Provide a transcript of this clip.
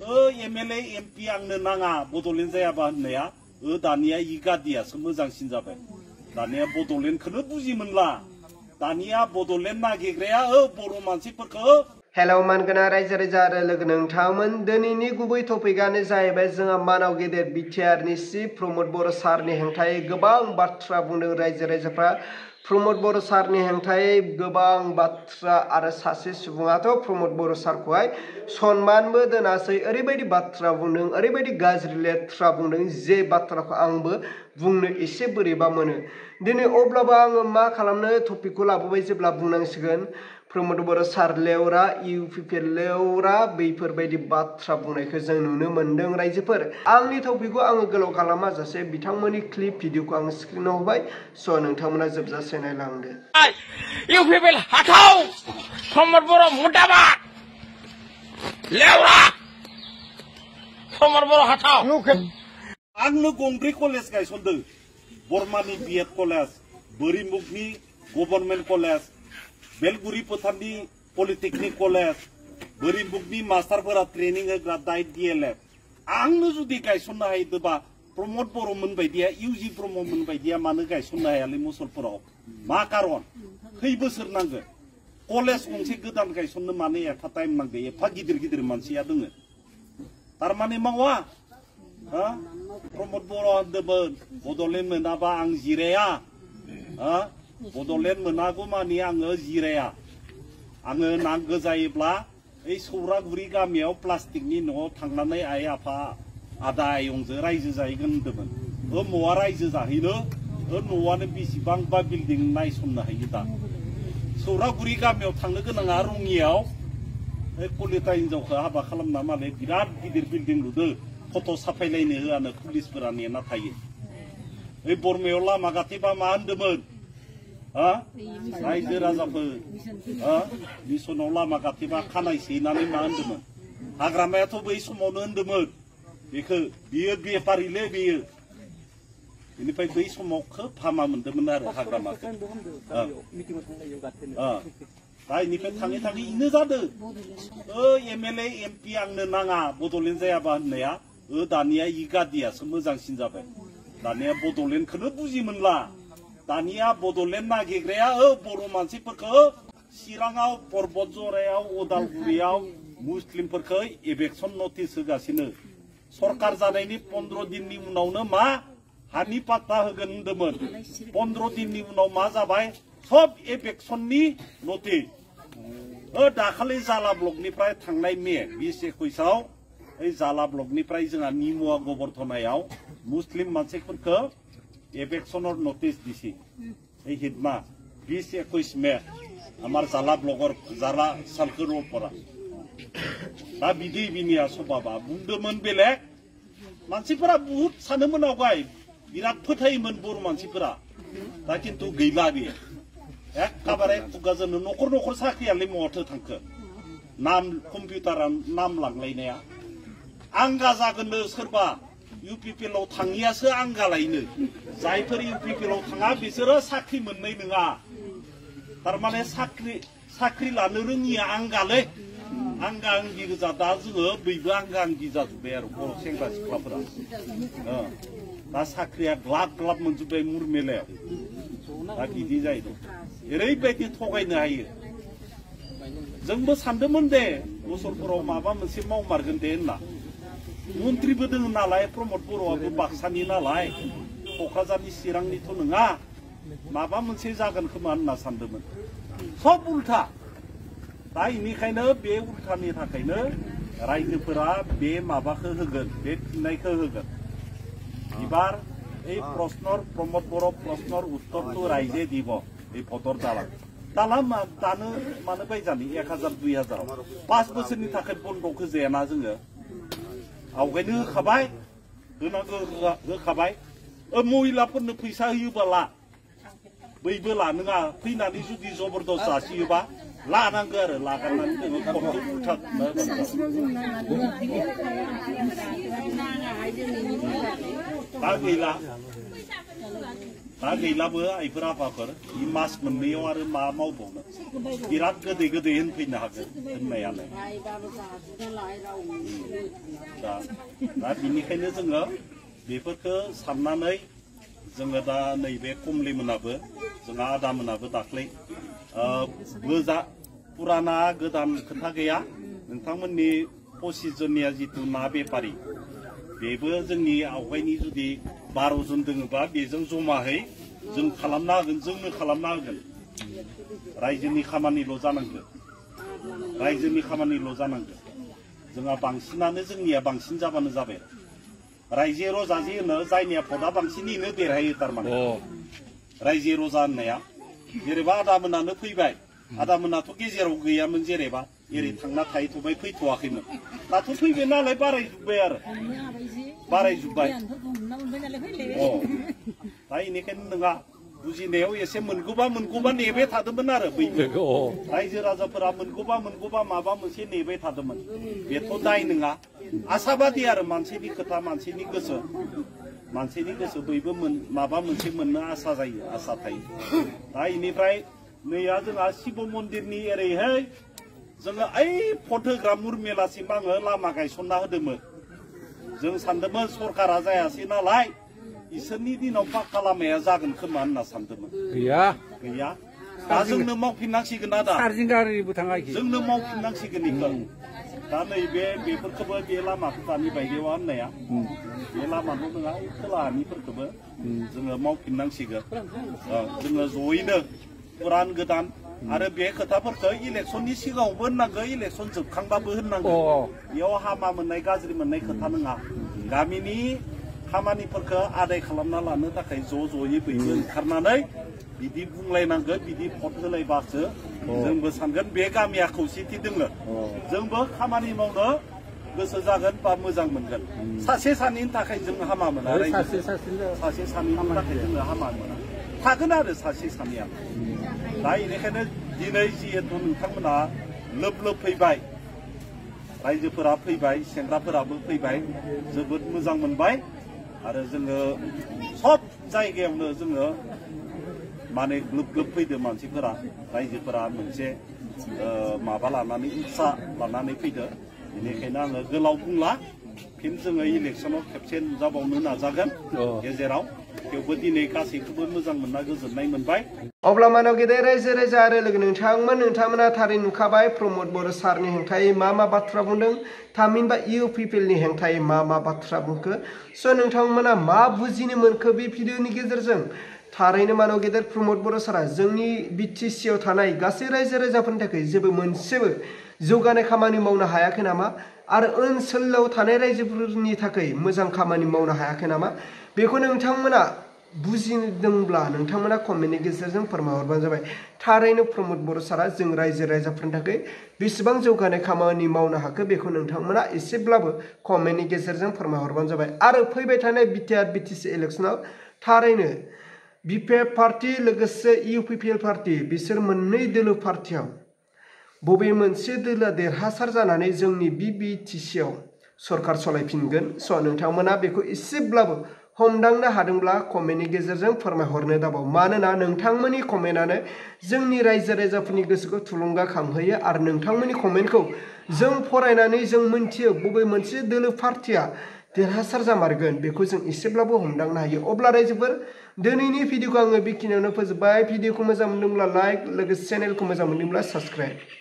MLA MP आंनो नाङा बड'लेण्ड जायाबा होननाया दानिया इगादियासो मोजांसिन जाबाय दानिया बड'लेण्डखौनो बुजि मोनला दानिया बड'लेण्ड नागिरग्राया बर' मानसिफोरखौ हेलौ मानगोना रायजो राजा आरो लोगो नोंथांमोन दिनैनि गुबै टपिकआनो जाहैबाय जोंहा मानाव गेदेर बिटिआरनि चिफ प्रमद बर' सारनि हेंथायै गोबां बाथ्रा बुंदों रायजो राजाफ्रा प्रमद बर' सारनि हेंथायै गोबां बाथ्रा आरो सासे सुबुङाथ' प्रमद बर' सारखौहाय सनमानबो दोनासै ओरैबायदि बाथ्रा बुंदों ओरैबायदि गाज्रि लेथ्रा बुंदों जे बाथ्राखौ आंबो बुंनो एसे बोरैबा मोनो दिनै अब्लाबो आङो मा खालामनो टपिकखौ लाबोबाय जेब्ला बुंनांसिगोन प्रमद बर' सार लेवरा इउपिपि लेवरा बैफोरबायदि बाथ्रा बुंनायखौ जों नुनो मोन्दों रायजोफोर आंनि टपिकखौ आङो गोलाव खालामा जासे बिथांमोननि क्लिप भिडिअखौ आं स्क्रिनाव होबाय स' नोंथांमोना जोबजासे नायलांदो इउपिपि हाथाव प्रमद बर' मुर्दाबाद लेवरा प्रमद बर' हाथाव आंनो गंब्रै कलेज गायसनदों बर्मानि बिएड कलेज बोरिमुगनि गभर्नमेन्ट कलेज बेलगुरि फोथारनि पलिटेकनिक कलेज बोरिमुगनि मास्टारफोरा ट्रेनिं होग्रा डाइट DLF आंनो जुदि गायसननो हायोबा प्रमद बर'मोन बायदिया इउजि ब्रह्ममोन बायदिया मानो गायसननो हायालै मुसलपुराव मा कारन खै बोसोर नांगौ कलेज गंसे गोदान गायसननो मानो एफा टाइम नांगौ एफा गिदिर गिदिर मानसिया दोङो थारमाने मावा प्रमद बर' होनदोंमोन बड'लेण्ड मोनाबा आं जिराया बड'लेण्ड मोनागौ मानि आङो जिराया आङो नांगौ जायोब्ला ओइ सौरागुरि गामियाव प्लास्टिकनि न'आव थांनानै आइ आफा आदा आयंजों रायजो जाहैगोन होनदोंमोन मवा रायजो जाहैनो न'आनो बेसेबांबा बिल्डिं नायसननो हायो दा सौरागुरि गामियाव थांनो गोनाङा रङियाव कलिता हिनजावखौ हाबा खालामना माने बिराद गिदिर बिल्डिं लुदों फट' साफायलायनो होआनो पुलिसफोरा नेना थायो ओइ बरमायाव लामा गाथेबा मा होनदोंमोन रायजो राजाफोर मिसनाव लामा गाथेबा खानाय सैनानै मा होनदोंमोन हाग्रामायाथ' बै समावनो होनदोंमोन बेखौ बियो बेफारिलै बेयो बेनिफ्राय बै समाव खोब हामा मोनदोंमोन आरो हाग्रामाखौ दा इनिफ्राय थाङै थाङै इनो जादों MLA MP आंनो नाङा बड'लेण्ड जायाबा होननाया दानिया इगादियासो मोजांसिन जाबाय दानिया बड'लेण्डखौनो बुजि मोनला दानिया बड'लेण्ड नागिरग्राया बर' मानसिफोरखौ चिराङाव पर्बत जरायाव उदालगुरियाव मुस्लिमफोरखौ एभेक्सन नटिस होगासिनो सरकार जानायनि 15 दिननि उनावनो मा हानि पाट्टा होगोन होनदोंमोन 15 दिननि उनाव मा जाबाय सब एभेक्सननि नटिस दाखालि जाला ब्लकनिफ्राय थांनाय मे 2021आव ओइ जाला ब्लकनिफ्राय जोंहा निमुवा गबर्धनायाव मुस्लिम मानसिफोरखौ एभेक्सनर नटिस दिसि এই হিদমা 20-21 মে আমার জালা ব্লগর জালা সালকের ওপরা दा बिदि बिनिया सबाबा बुंदोंमोन बेलेग मानसिफोरा बहुत सानोमोन आवगाय बिराद फोथायोमोन बर' मानसिफोरा दा खिन्थु गैला बियो एखेबारे खुगाजोंनो न'खर न'खर साख्रियालाय मथो थांखो नाम कम्पिउटारा नाम लांलायनाया आंगा जागोननो सोरबा इउपिपिएलआव थाङियासो आंगालायनो जायफोर इउपिपिएलआव थाङा बिसोरो साख्रि मोननाय नङा थारमाने साख्रि लानो रोङिया आंगालै आंगा आंगि गोजा दा जोङो बयबो आंगा आंगि जाजोब्बाय आरो बर' सेंग्रा सिख्लाफोरा दा साख्रिया ग्लाब ग्लाब मोनजोब्बाय मुरमेलायाव दा बिदि जाहैदों ओरैबायदि थगायनो हायो जोंबो सानदोंमोन दे मुसलपुराव माबा मोनसे मावमारगोन दे होनना मन्त्रिबो दङ नालाय प्रमद बर'आबो बाक्सानि नालाय क'क्राझारनि चिरांनिथ' नङा माबा मोनसे जागोन खोमा होनना सानदोंमोन सब उल्था दा इनिखायनो बे उल्थानि थाखायनो रायजोफोरा बे माबाखौ होगोन बे फिननायखौ होगोन एबार এই প্রশ্নর প্রমোদ বড় প্রশ্নর উত্তরটো রাইজে দিব এই ভোটর দালাল দালাল দাनो मानो बायजानि 1000 2000 5 बोसोरनि थाखाय बन्द'खौ जेना जोङो आवगायनो होखाबाय होनांगौ होखाबाय महिलाफोरनो फैसा होयोबाला बैबो लानोङा फैनानै जुदि जबरदस्त जासियोबा लानांगौ आरो लागारनानै जोङो खमखौ उल्था दा गैला दा गैलाबो आइफोर आफाफोर इ मास मोननैयाव आरो मा मावबावनो बिराद गोदै गोदै होनफैनो हागोन होननायालाय दा बिनिखायनो जोङो बेफोरखौ साननानै जोङो दा नैबे कमलिमोनाबो जोंहा आदामोनाबो दाख्लै पुराना गोदान खोथा गैया नोंथांमोननि 25 जननिया जितु ना बेपारि बेबो जोंनि आवगायनि जुदि 12 जन दोङोबा बेजों जमाहै जों खालामना होगोन जोंनो खालामना होगोन रायजोनि खामानिल' जानांगौ रायजोनि खामानिल' जानांगौ जोंहा बांसिनानो जोंनिया बांसिन जाबानो जाबाय रायजो रजाजि होनो जायनिया भटआ बांसिन इनो देरहायो थारमाने रायजो रजा होननाया जेनेबा आदामोनानो फैबाय आदामोनाथ' गेजेराव गैयामोन जेनेबा एरै थांना थाहैथ'बाय फैथ'वाखैमोन दाथ' फैबाय नालाय बारायजोब्बाय आरो बारायजोब्बाय दा इनिखायनो नोंहा बुजिनायाव एसे मोनगौबा नेबाय थादोंमोन आरो बैबो रायजो राजाफोरा मोनगौबा माबा मोनसे नेबाय थादोंमोन बेथ' दाय नङा आसाबादि आरो मानसिनि खोथा मानसिनि गोसो बयबो माबा मोनसे मोननो आसा जायो आसा थायो दा इनिफ्राय नैया जोंहा शिव मन्दिरनि एरैहाय जोङो ओइ भट होग्रा मुरमेलासिम आङो लामा गायसनना होदोंमोन जों सानदोंमोन सरकारा जायासै नालाय इसोरनि दिनाव पाक्का लामाया जागोन खोमा होनना सानदोंमोन गैया दा जोंनो मावफिननांसिगोन आदा जोंनो मावफिननांसिगोन इखौ दा नैबे बेफोरखौबो बे लामाखौ दानि बायदेवा होननाया बे लामाखौ नङा खोलाहानिफोरखौबो जोङो मावफिननांसिगोन जोङो जयैनो पुरान गोदान आरो बे खोथाफोरखौ इलेक्सननि सिगाङावबो होननांगौ इलेक्सन जोबखांबाबो होननांगौ बेयाव हामा मोननाय गाज्रि मोननाय खोथा नङा गामिनि खामानिफोरखौ आदाय खालामना लानो थाखाय ज'यै बयबो ओंखारनानै बिदि बुंलायनांगौ बिदि भट होलायबासो जोंबो सानगोन बे गामिया खौसेथि दोङो जोंबो खामानि मावनो गोसो जागोन बा मोजां मोनगोन सासे सानैनि थाखाय जों हामा मोना सासे सानैनि थाखाय जोङो हामा मोना थागोन आरो सासे सानैया दा बेनिखायनो दिनै जिहेतु नोंथांमोना लोब फैबाय रायजोफोरा फैबाय सेंग्राफोराबो फैबाय जोबोद मोजां मोनबाय आरो जोङो सब जायगायावनो जोङो माने ग्लोब फैदो मानसिफोरा रायजोफोरा मोनसे माबा लानानै उत्साह लानानै फैदो बेनिखायनो आङो गोलाव बुंला फिन जोङो इलेक्सनाव खेबसे नुजाबावनो नाजागोन गेजेराव थेवबो दिनै गासैखौबो मोजां मोनना गोजोननाय मोनबाय अब्ला मानाव गेदेर रायजो राजा आरो लोगो नोंथांमोना थारै नुखाबाय प्रमोद बर' सारनि हेंथायै मा बाथ्रा बुंदों थामहिनबा UPPLनि हेंथायै मा बाथ्रा बुंखो स' नोंथांमोना मा बुजिनो मोनखो बे भिडिअनि गेजेरजों थारैनो मानाव गेदेर प्रमोद बर' सारा जोंनि BTC आव थानाय गासै रायजो राजाफोरनि थाखाय जेबो मोनसेबो जौगानाय खामानि मावनो हायाखै नामा आरो ओनसोलाव थानाय रायजोफोरनि थाखाय मोजां खामानि मावनो हायाखै नामा बेखौ नोंथांमोना बुजिदोंब्ला नोंथांमोना कमेन्टनि गेजेरजों फोरमायहरबानो जाबाय थारैनो प्रमोद बर' सारा जों रायजो राजाफोरनि थाखाय बेसेबां जौगानाय खामानि मावनो हाखो बेखौ नोंथांमोना एसेब्लाबो कमेन्टनि गेजेरजों फोरमायहरबानो जाबाय आरो फैबाय थानाय BTR BTC इलेक्सनाव थारैनो BPF पार्टी लोगोसे UPPL पार्टी बिसोर मोननै दोलो पार्टीयाव बबे मोनसे दोलोआ देरहासार जानानै जोंनि BTC आव सरकार सलायफिनगोन स' नोंथांमोना बेखौ एसेब्लाबो हमदांनो हादोंब्ला कमेन्टनि गेजेरजों फोरमायहरनो दाबाव मानोना नोंथांमोननि कमेन्टआनो जोंनि रायजो राजाफोरनि गोसोखौ थुलुंगाखांहोयो आरो नोंथांमोननि कमेन्टखौ जों फरायनानै जों मोनथियो बबे मोनसे दोलो पार्टीया देरहासार जामारगोन बेखौ जों एसेब्लाबो हमदांनो हायो अब्ला रायजोफोर दिनैनि भिडिअखौ आङो बेखिनियावनो फोजोबबाय भिडिअखौ मोजां मोनदोंब्ला लाइक लोगोसे चेनेलखौ मोजां मोनदोंब्ला साबस्क्राइब